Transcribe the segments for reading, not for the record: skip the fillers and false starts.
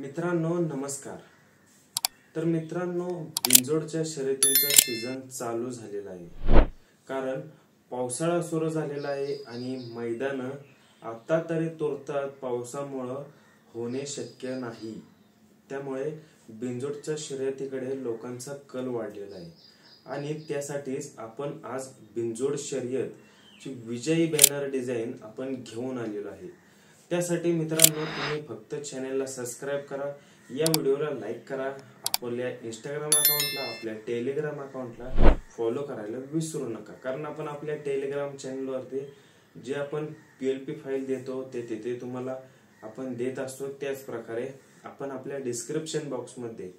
मित्रांनो नमस्कार। तर मित्रांनो, बिंजोडच्या शर्यतींचा सीझन चालू झालेला आहे, कारण पावसाळा सुरू झालेला आहे आणि मैदान आता तरी तुर्तात पावसामुळे होणे शक्य नाही। त्यामुळे बिंजोडच्या शर्यतीकडे लोकांचा कल वाढलेला आहे आणि त्यासाठीच आपण आज बिंजोड शर्यत ची विजयी बॅनर डिझाइन आपण घेऊन आलेलो आहे। त्यासाठी मित्रांनो, तुम्ही फक्त चॅनलला सबस्क्राइब करा, या व्हिडिओला लाईक करा, आपल्या इंस्टाग्राम अकाउंटला, आपल्या टेलिग्राम अकाउंटला फॉलो करायला विसरू नका। कारण आपण आपल्या टेलिग्राम चॅनलवरती जे आपण PLP फाईल देतो ते तिथे तुम्हाला आपण देत असतो। त्याच प्रकारे आपण आपल्या डिस्क्रिप्शन बॉक्स मध्ये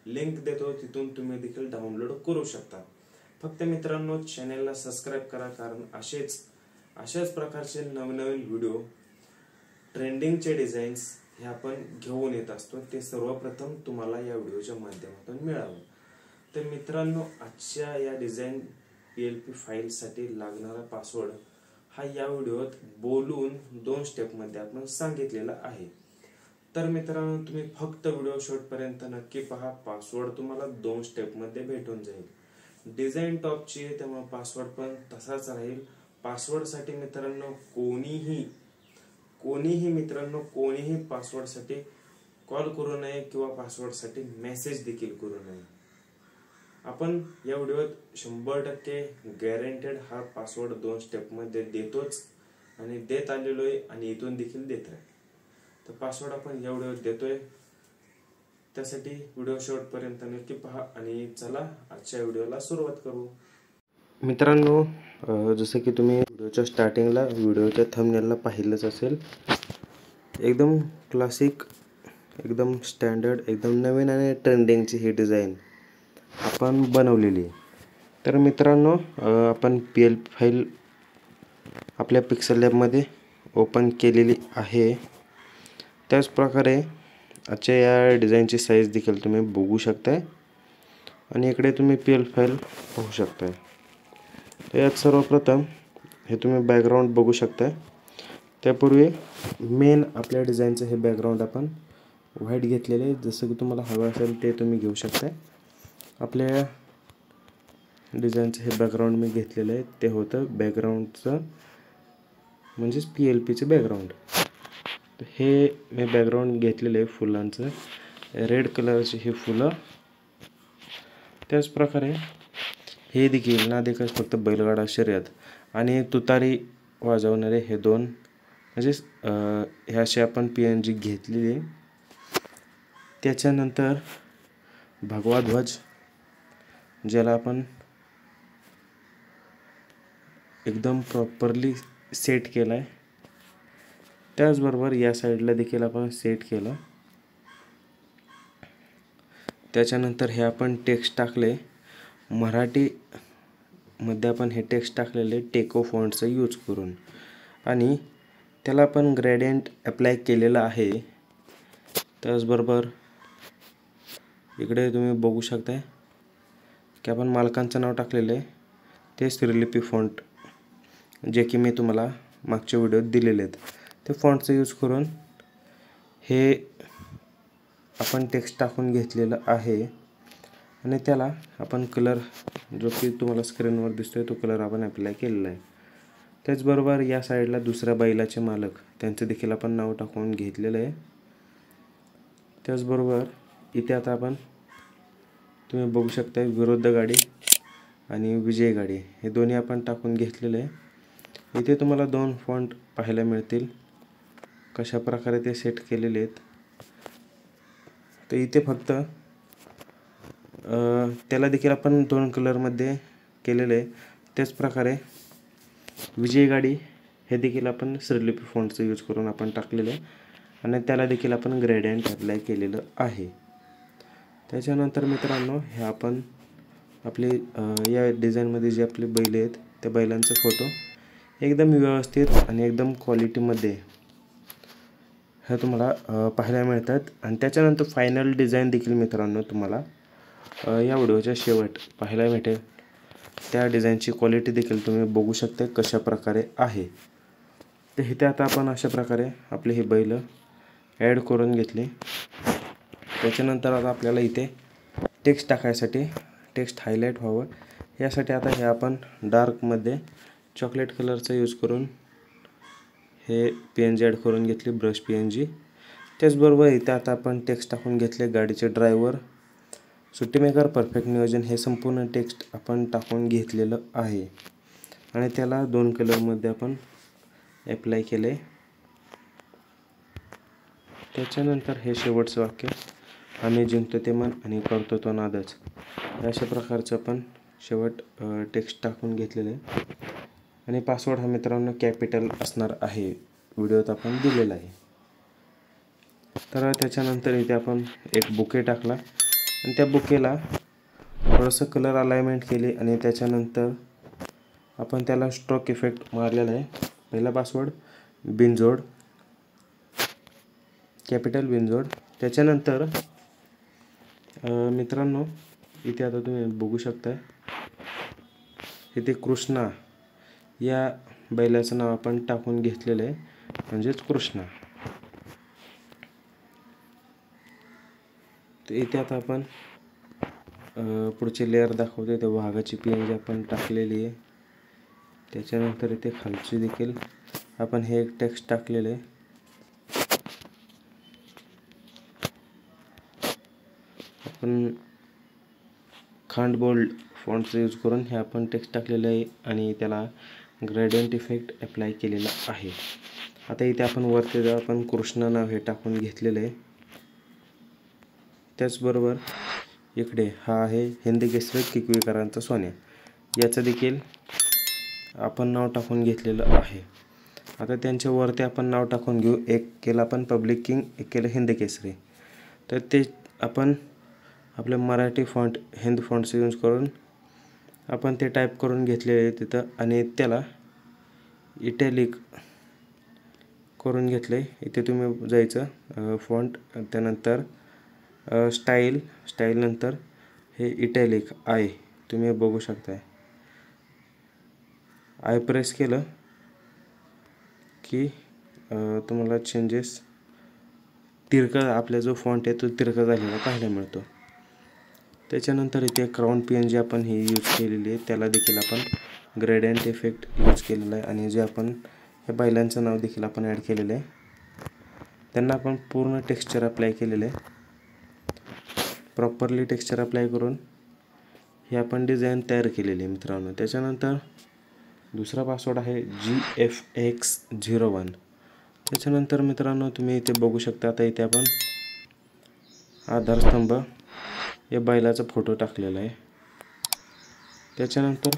लिंक देतो, तिथून तुम्ही देखील डाउनलोड करू शकता। फक्त मित्रांनो चॅनलला सबस्क्राइब करा, कारण अशाच प्रकारचे नवनवीन व्हिडिओ, ट्रेंडिंगचे डिझाईन्स हे आपण घेऊन येत असतो, ते सर्वप्रथम तुम्हाला या व्हिडिओच्या माध्यमातून मिळावं। तर मित्रांनो, आजच्या या डिझाइन PLP फाईल साठी लागणारा पासवर्ड हा या व्हिडिओत बोलून 2 स्टेप मध्ये आपण सांगितलेला आहे। तर मित्रांनो, तुम्ही फक्त व्हिडिओ शेवटपर्यंत नक्की पहा, पासवर्ड तुम्हाला 2 स्टेप मध्ये भेटून जाईल। डिझाइन टॉपची आहे त्यामुळे पासवर्ड पण तसाच राहील। पासवर्ड साठी मित्रांनो कोणीही पासवर्ड साठी कॉल करू नये किंवा पासवर्ड साठी मेसेज देखील करू नये। आपण या व्हिडिओत 100% गॅरंटेड हा पासवर्ड 2 स्टेप मध्ये देतोच आणि देत आलेलो आहे आणि इथून देखील देत आहे। तर पासवर्ड आपण या व्हिडिओत देतोय, त्यासाठी व्हिडिओ शेवटपर्यंत नक्की पहा आणि चला आजच्या व्हिडिओला सुरुवात करू। मित्रांनो, जसं की तुम्ही व्हिडिओच्या स्टार्टिंगला व्हिडिओच्या थंबनेलला पाहिलंच असेल, एकदम क्लासिक, एकदम स्टँडर्ड, एकदम नवीन आणि ट्रेंडिंगची ही डिझाइन आपण बनवलेली आहे। तर मित्रांनो, आपण PLP फाईल आपल्या पिक्सल लॅब मध्ये ओपन केलेली आहे। त्याच प्रकारे आजच्या या डिझाइनची साईज देखील तुम्ही बघू शकताय आणि इकडे तुम्ही PLP फाईल पाहू शकताय। तर यात सर्वप्रथम हे तुम्ही बॅकग्राऊंड बघू शकताय। त्यापूर्वी मेन आपल्या डिझाइनचं हे बॅकग्राऊंड आपण व्हाईट घेतलेले आहे, जसं की तुम्हाला हवं असेल ते तुम्ही घेऊ शकताय। आपल्या डिझाइनचं हे बॅकग्राऊंड मी घेतलेलं आहे, ते होतं बॅकग्राऊंडचं म्हणजेच PLPचे बॅकग्राऊंड। हे मी बॅकग्राऊंड घेतलेलं आहे फुलांचं, रेड कलरची ही फुलं। त्याच प्रकारे हे देखील ना देखील फक्त बैलगाडा शर्यत आणि तुतारी वाजवणारे हे 2 म्हणजेच हे असे आपण PNG घेतलेली। त्याच्यानंतर भगवा ध्वज, ज्याला आपण एकदम प्रॉपरली सेट केलाय। त्याचबरोबर या साईडला देखील आपण सेट केलं। त्याच्यानंतर हे आपण टेक्स्ट टाकले, मराठी मध्ये आपण हे टेक्स्ट टाकलेले टेको फॉन्टचा यूज करून, आणि त्याला आपण ग्रेडियंट अप्लाय केलेला आहे। त्याचबरोबर इकडे तुम्ही बघू शकताय की आपण मालकांचं नाव टाकलेलं आहे, ते श्रीलिपी फॉन्ट जे की मी तुम्हाला मागच्या व्हिडिओत दिलेले आहेत, ते फॉन्टचा यूज करून हे आपण टेक्स्ट टाकून घेतलेलं आहे आणि त्याला आपण कलर जो की तुम्हाला स्क्रीनवर दिसतोय तो कलर आपण अप्लाय केलेला आहे। त्याचबरोबर या साईडला दुसऱ्या बैलाचे मालक, त्यांचे देखील आपण नाव टाकून घेतलेलं आहे। त्याचबरोबर इथे आता आपण तुम्ही बघू शकता विरुद्ध गाडी आणि विजय गाडी हे दोन्ही आपण टाकून घेतलेले आहे। इथे तुम्हाला 2 फॉन्ट पाहायला मिळतील, कशा प्रकारे ते सेट केलेले आहेत। तर इथे फक्त त्याला देखील आपण 2 कलरमध्ये केलेले आहे। त्याच प्रकारे विजय गाडी हे देखील आपण श्रीलिपी फॉन्टचा यूज करून आपण टाकलेलं आहे आणि त्याला देखील आपण ग्रेडियंट अप्लाय केलेलं आहे। त्याच्यानंतर मित्रांनो, हे आपण आपले या डिझाइनमध्ये जे आपले बैल आहेत त्या बैलांचे फोटो एकदम व्यवस्थित आणि एकदम क्वालिटीमध्ये हे तुम्हाला पाहायला मिळतात। आणि त्याच्यानंतर फायनल डिझाइन देखील मित्रांनो तुम्हाला या व्हिडिओच्या शेवट पाहायला भेटेल। त्या डिझाइनची क्वालिटी देखील तुम्ही बघू शकता कशा प्रकारे आहे। तर इथे आता आपण अशा प्रकारे आपले हे बैल ॲड करून घेतले त्याच्यानंतर आता आपल्याला इथे टेक्स्ट टाकायसाठी टेक्स्ट हायलाईट व्हावं यासाठी आता हे आपण डार्कमध्ये चॉकलेट कलरचा यूज करून हे PNG ॲड करून घेतली, ब्रश PNG. त्याचबरोबर इथे आता आपण टेक्स्ट टाकून घेतले, गाडीचे ड्रायव्हर, सुट्टी मेकर, परफेक्ट नियोजन, हे संपूर्ण टेक्स्ट आपण टाकून घेतलेलं आहे आणि त्याला 2 कलरमध्ये आपण ॲप्लाय केले. त्याच्यानंतर हे शेवटचं वाक्य, आम्ही जिंकतो ते मन आणि करतो तो नादच, अशा प्रकारचं आपण शेवट टेक्स्ट टाकून घेतलेलं आहे. आणि पासवर्ड हा मित्रांनो कॅपिटल असणार आहे, व्हिडिओत आपण दिलेला आहे. तर त्याच्यानंतर इथे आपण एक बुके टाकला आणि त्या बुकेला थोडंसं कलर अलाइनमेंट केली आणि त्याच्यानंतर आपण त्याला स्ट्रोक इफेक्ट मारलेला आहे. पहिला पासवर्ड बिनजोड, कॅपिटल बिनजोड. त्याच्यानंतर मित्रांनो इथे आता तुम्ही बघू शकता, इथे कृष्णा या बैलाचं नाव आपण टाकून घेतलेलं आहे, म्हणजेच कृष्णा. तर इथे आता आपण पुढचे लेअर दाखवते, ते वाघाची PNG आपण टाकलेली आहे. त्याच्यानंतर इथे खालची देखील आपण हे एक टेक्स्ट टाकलेलं आहे. आपण खांड बोल्ड फॉन्टचा यूज करून हे आपण टेक्स्ट टाकलेलं आहे आणि त्याला ग्रेडियंट इफेक्ट अप्लाय केलेला आहे. आता इथे आपण वरती आपण कृष्ण नाव हे टाकून घेतलेलं आहे. त्याचबरोबर इकडे हा आहे हिंदी केसरी किकवीकरांचा सोन्या, याचं देखील आपण नाव टाकून घेतलेलं आहे. आता त्यांच्या वरती आपण नाव टाकून घेऊ. एक केलं आपण पब्लिक किंग, एक केलं हिंदी केसरी. तर ते आपण आपलं मराठी फॉन्ट हिंद फॉन्टचा यूज करून आपण ते टाईप करून घेतलेले आहे तिथं आणि त्याला इटॅलिक करून घेतले. इथे तुम्ही जायचं फॉन्ट, त्यानंतर स्टाईल नंतर हे इटॅलिक आय तुम्ही बघू शकताय. आय प्रेस केलं की तुम्हाला चेंजेस तिरका, आपला जो फॉन्ट आहे तो तिरका झालेला पाहायला मिळतो. त्याच्यानंतर इथे क्राउन PNG आपण ही यूज केलेली आहे, त्याला देखील आपण ग्रेडियंट इफेक्ट यूज केलेला आहे आणि जे आपण हे बैलांचं नाव देखील आपण ॲड केलेलं आहे. त्यांना आपण पूर्ण टेक्स्चर अप्लाय केलेलं आहे. प्रॉपरली टेक्स्चर अप्लाय करून हे आपण डिझाईन तयार केलेली आहे मित्रांनो. त्याच्यानंतर दुसरा पासवर्ड आहे GFX01. त्याच्यानंतर मित्रांनो तुम्ही इथे बघू शकता, आता इथे आपण आधारस्तंभ या बैलाचा फोटो टाकलेला आहे. त्याच्यानंतर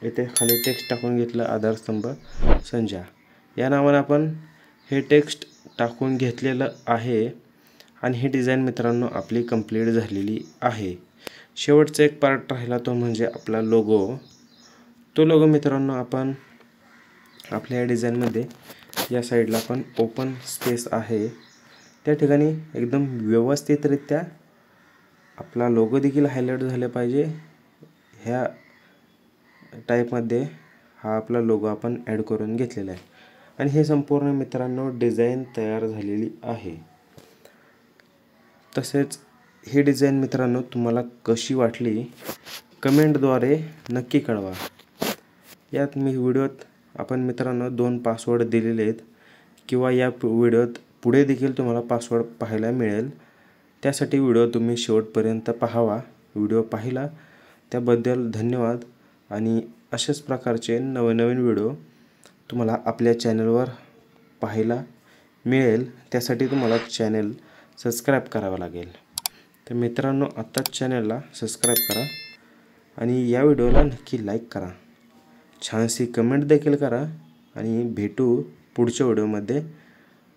इथे खाली टेक्स्ट टाकून घेतलं, आधारस्तंभ संजय या नावाने आपण हे टेक्स्ट टाकून घेतलेलं आहे आणि ही डिझाईन मित्रांनो आपली कंप्लीट झालेली आहे. शेवटचा एक पार्ट राहिला तो म्हणजे आपला लोगो. तो लोगो मित्रांनो आपण आपल्या या डिझाईनमध्ये या साईडला आपण ओपन स्पेस आहे त्या ठिकाणी एकदम व्यवस्थितरित्या आपला लोगो देखील हायलाईट झाले पाहिजे. ह्या टाईपमध्ये हा आपला लोगो आपण ॲड करून घेतलेला आहे आणि हे संपूर्ण मित्रांनो डिझाईन तयार झालेली आहे. तसेच ही डिझाईन मित्रांनो तुम्हाला कशी वाटली कमेंटद्वारे नक्की कळवा. यात मी व्हिडिओत आपण मित्रांनो 2 पासवर्ड दिलेले आहेत किंवा या व्हिडिओत पुढे देखील तुम्हाला पासवर्ड पाहायला मिळेल. त्यासाठी व्हिडिओ तुम्ही शेवटपर्यंत पाहावा. व्हिडिओ पाहिला त्याबद्दल धन्यवाद आणि अशाच प्रकारचे नवनवीन व्हिडिओ तुम्हाला आपल्या चॅनलवर पाहायला मिळेल. त्यासाठी तुम्हाला चॅनल सबस्क्राईब करावं लागेल. तर मित्रांनो आत्ताच चॅनलला सबस्क्राईब करा आणि या व्हिडिओला नक्की लाईक करा, छानशी कमेंट देखील करा आणि भेटू पुढच्या व्हिडिओमध्ये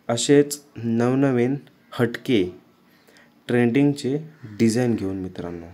असेच नवनवीन हटके ट्रेंडिंगचे डिझाईन घेऊन मित्रांनो.